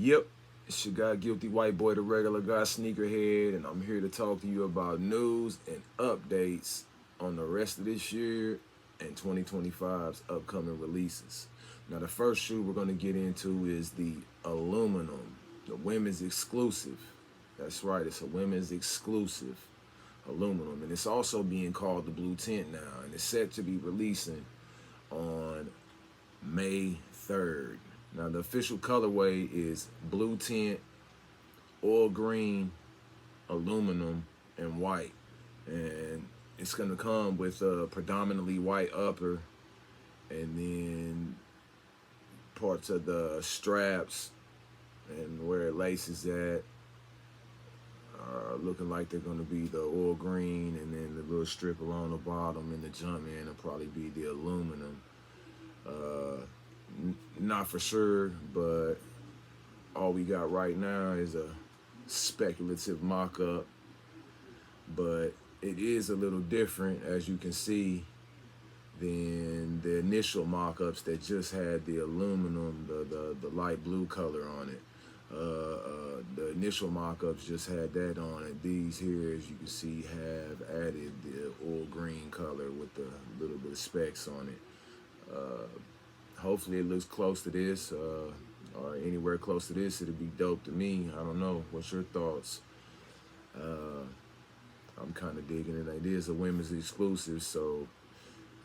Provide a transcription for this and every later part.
Yep, it's your guy, Guilty White Boy, the regular guy, Sneakerhead, and I'm here to talk to you about news and updates on the rest of this year and 2025's upcoming releases. Now, the first shoe we're going to get into is the aluminum, the women's exclusive. That's right, it's a women's exclusive aluminum, and it's also being called the blue tint now, and it's set to be releasing on May 3rd. Now, the official colorway is blue tint, oil green, aluminum, and white. And it's going to come with a predominantly white upper, and then parts of the straps and where it laces at are looking like they're going to be the oil green, and then the little strip along the bottom and the jump in will probably be the aluminum. Not for sure, but all we got right now is a speculative mock-up, but it is a little different, as you can see, than the initial mock-ups that just had the aluminum, the light blue color on it. The initial mock-ups just had that on it. These here, as you can see, have added the oil green color with the little bit of specks on it. Hopefully it looks close to this, or anywhere close to this. It'll be dope to me. I don't know. What's your thoughts? I'm kind of digging it. It is a women's exclusive, so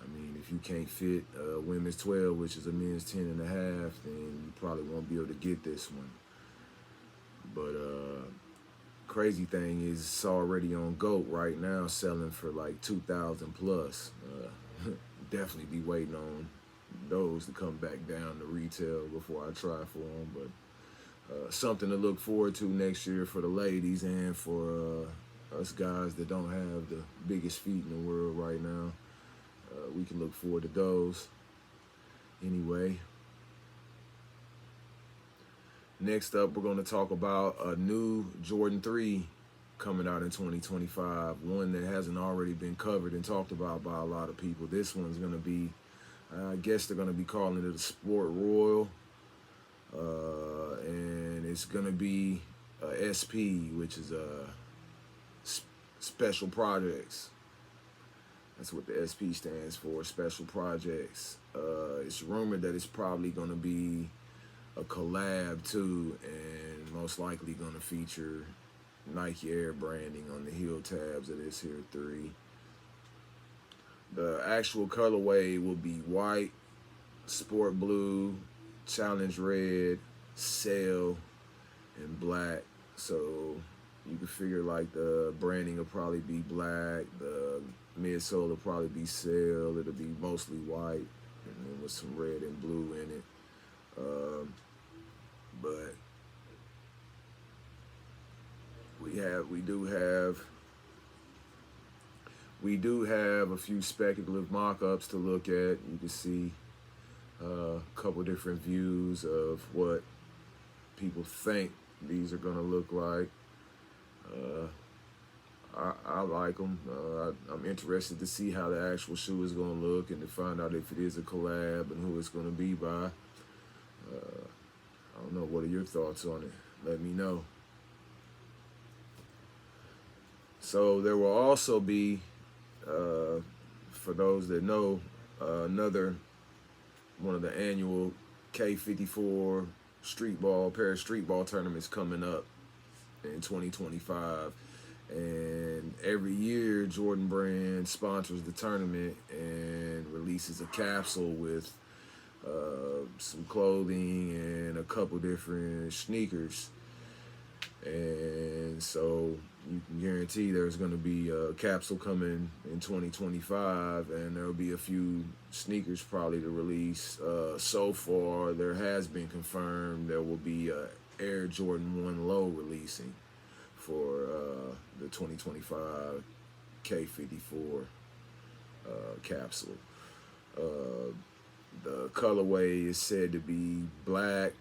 I mean, if you can't fit women's 12, which is a men's 10 and a half, then you probably won't be able to get this one. But crazy thing is, it's already on GOAT right now, selling for like 2,000 plus. Definitely be waiting on those to come back down to retail before I try for them. But something to look forward to next year for the ladies and for us guys that don't have the biggest feet in the world right now. We can look forward to those. Anyway, next up, we're going to talk about a new Jordan 3 coming out in 2025. One that hasn't already been covered and talked about by a lot of people. This one's going to be, I guess they're going to be calling it a Sport Royal. And it's going to be a SP, which is a Special Projects. That's what the SP stands for, Special Projects. It's rumored that it's probably going to be a collab too, and most likely going to feature Nike Air branding on the heel tabs of this here 3. The actual colorway will be white, sport blue, challenge red, sail, and black. So you can figure like the branding will probably be black, the midsole will probably be sail, it'll be mostly white, and then with some red and blue in it. But we do have a few speculative mock-ups to look at. You can see a couple different views of what people think these are gonna look like. I like them. I'm interested to see how the actual shoe is gonna look and to find out if it is a collab and who it's gonna be by. I don't know. What are your thoughts on it? Let me know. So there will also be, for those that know, another one of the annual K54 pair of street ball tournaments coming up in 2025. And every year, Jordan Brand sponsors the tournament and releases a capsule with some clothing and a couple different sneakers. And so you can guarantee there's going to be a capsule coming in 2025, and there'll be a few sneakers probably to release. So far, there has been confirmed there will be a Air Jordan 1 Low releasing for the 2025 K54 capsule. The colorway is said to be black,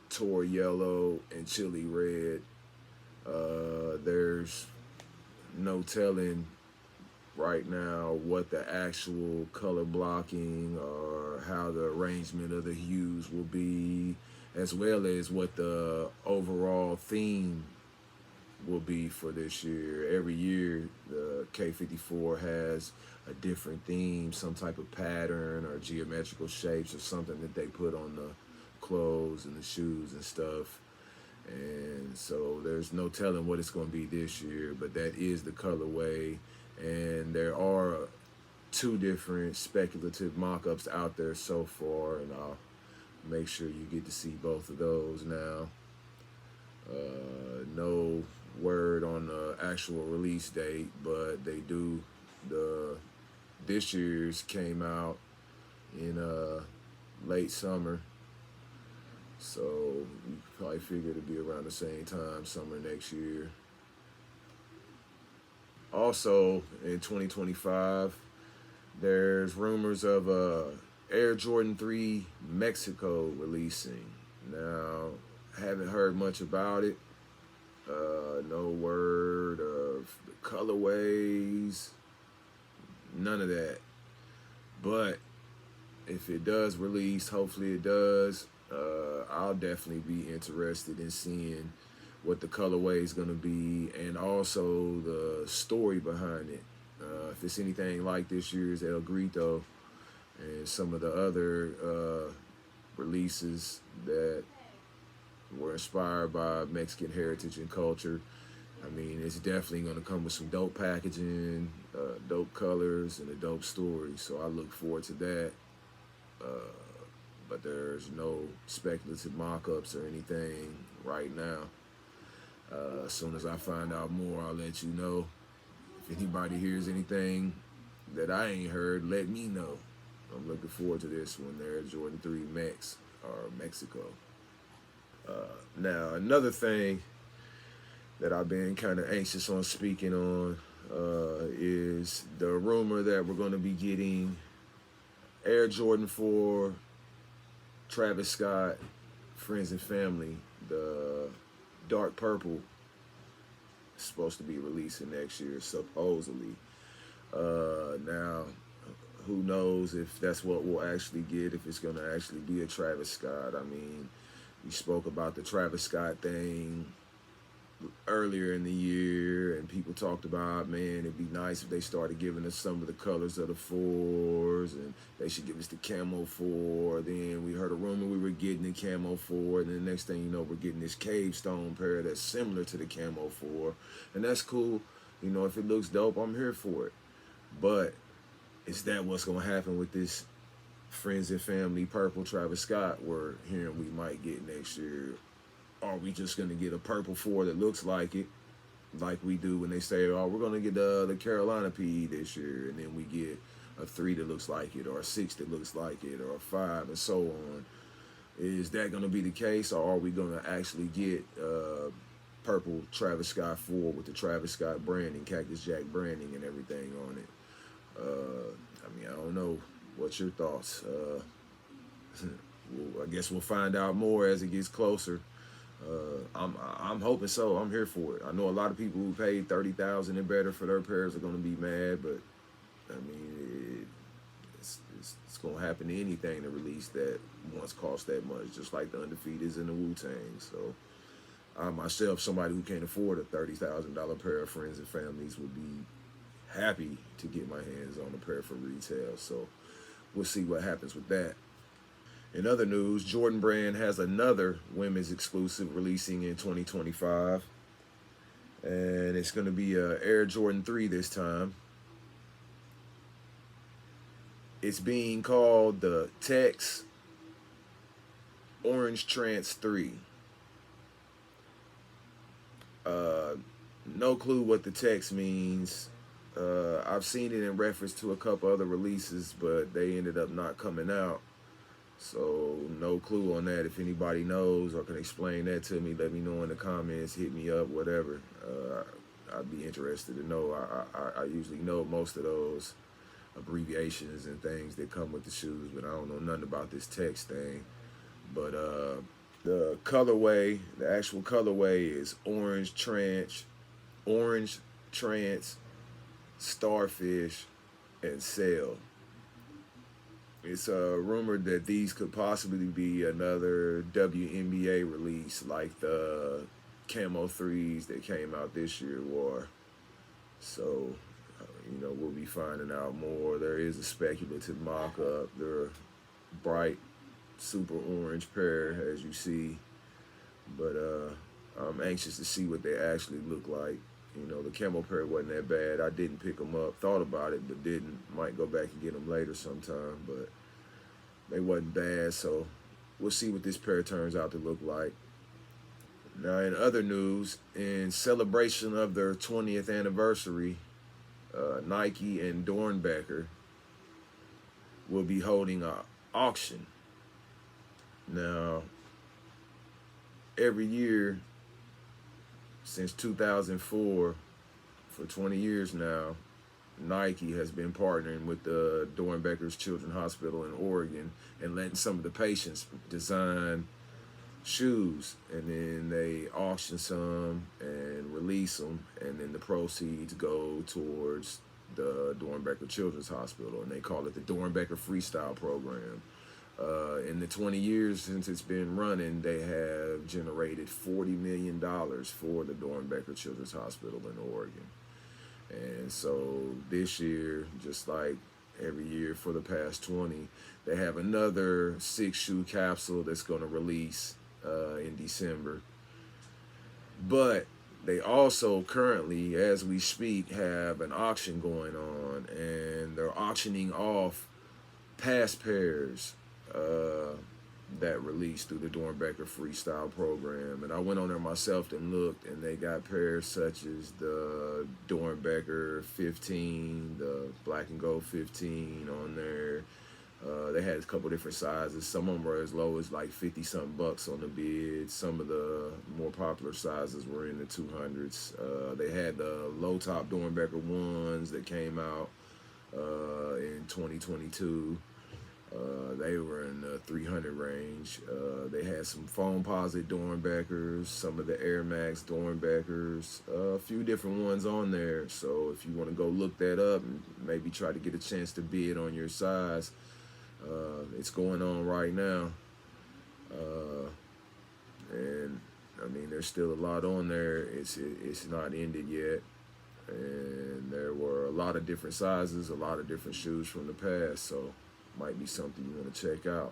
tor yellow, and chili red. There's no telling right now what the actual color blocking or how the arrangement of the hues will be. as well as what the overall theme will be for this year. Every year, the K54 has a different theme, some type of pattern or geometrical shapes or something that they put on the clothes and the shoes and stuff. And so there's no telling what it's going to be this year, but that is the colorway. And there are two different speculative mock-ups out there so far, and I'll make sure you get to see both of those now. No word on the actual release date, but they do. The This year's came out in late summer, so you probably figure it'll be around the same time, summer next year. Also, in 2025, there's rumors of Air Jordan 3 Mexico releasing. Now, haven't heard much about it. No word of the colorways, none of that. But if it does release, hopefully it does, I'll definitely be interested in seeing what the colorway is going to be and also the story behind it. If it's anything like this year's El Grito and some of the other releases that were inspired by Mexican heritage and culture, I mean, it's definitely going to come with some dope packaging, dope colors, and a dope story. So I look forward to that. But there's no speculative mock-ups or anything right now. As soon as I find out more, I'll let you know. If anybody hears anything that I ain't heard, let me know. I'm looking forward to this one there, Jordan 3 Mex, or Mexico. Now, another thing that I've been kind of anxious on speaking on is the rumor that we're going to be getting Air Jordan 4, Travis Scott, Friends and Family, the dark purple, is supposed to be releasing next year, supposedly. Now, who knows if that's what we'll actually get, if it's going to actually be a Travis Scott. I mean, we spoke about the Travis Scott thing earlier in the year, and people talked about, man, it'd be nice if they started giving us some of the colors of the fours, and they should give us the camo four. Then we heard a rumor we were getting the camo four, and then the next thing you know, we're getting this cave stone pair that's similar to the camo four, and that's cool. You know, if it looks dope, I'm here for it. But is that what's gonna happen with this Friends and Family purple Travis Scott we're hearing we might get next year? Are we just gonna get a purple four that looks like it, like we do when they say, "Oh, we're gonna get the Carolina PE this year," and then we get a 3 that looks like it, or a 6 that looks like it, or a 5, and so on? Is that gonna be the case, or are we gonna actually get purple Travis Scott 4 with the Travis Scott branding, Cactus Jack branding, and everything on it? I mean, I don't know. What's your thoughts? Well, I guess we'll find out more as it gets closer. I'm hoping so. I'm here for it. I know a lot of people who paid $30,000 and better for their pairs are going to be mad, but I mean, it's going to happen to anything to release that once cost that much, just like the Undefeateds and the Wu-Tang. So I myself, somebody who can't afford a $30,000 pair of Friends and Families, would be happy to get my hands on a pair for retail. So we'll see what happens with that. In other news, Jordan Brand has another women's exclusive releasing in 2025. And it's going to be Air Jordan 3 this time. It's being called the Tex Orange Trance 3. No clue what the text means. I've seen it in reference to a couple other releases, but they ended up not coming out. So no clue on that. If anybody knows or can explain that to me, let me know in the comments, hit me up, whatever. I'd be interested to know. I usually know most of those abbreviations and things that come with the shoes, but I don't know nothing about this text thing. But the colorway, the actual colorway is orange trance, starfish, and sail. It's rumored that these could possibly be another WNBA release, like the Camo 3s that came out this year wore. So, we'll be finding out more. There is a speculative mock up. They're a bright, super orange pair, as you see. But I'm anxious to see what they actually look like. The camo pair wasn't that bad. I didn't pick them up. Thought about it, but didn't. Might go back and get them later sometime. But they wasn't bad, so we'll see what this pair turns out to look like. Now, in other news, in celebration of their 20th anniversary, Nike and Dornbecker will be holding an auction. Now, every year since 2004, for 20 years now, Nike has been partnering with the Dornbecker's Children's Hospital in Oregon and letting some of the patients design shoes, and then they auction some and release them, and then the proceeds go towards the Dornbecker Children's Hospital, and they call it the Dornbecker Freestyle Program. In the 20 years since it's been running, they have generated $40 million for the Dornbecker Children's Hospital in Oregon. And so this year, just like every year for the past 20, they have another 6-shoe capsule that's going to release in December. But they also currently, as we speak, have an auction going on, and they're auctioning off past pairs that released through the Dornbecker Freestyle Program. And I went on there myself and looked, and they got pairs such as the Dornbecker 15, the Black and Gold 15 on there. They had a couple different sizes. Some of them were as low as like 50-something bucks on the bid. Some of the more popular sizes were in the 200s. They had the low top Dornbecker ones that came out in 2022. They were in the 300 range. They had some foam posit Dornbeckers, some of the Air Max Dornbeckers, a few different ones on there. So if you want to go look that up and maybe try to get a chance to bid on your size, it's going on right now. And I mean, there's still a lot on there. It's not ended yet. And there were a lot of different sizes, a lot of different shoes from the past. So might be something you want to check out.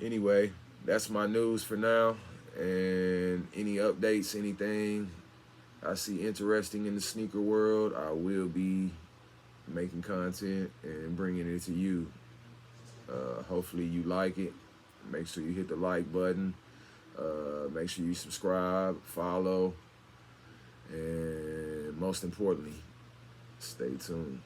Anyway, that's my news for now. And any updates, anything I see interesting in the sneaker world, I will be making content and bringing it to you. Hopefully you like it. Make sure you hit the like button. Make sure you subscribe, follow, and most importantly, stay tuned.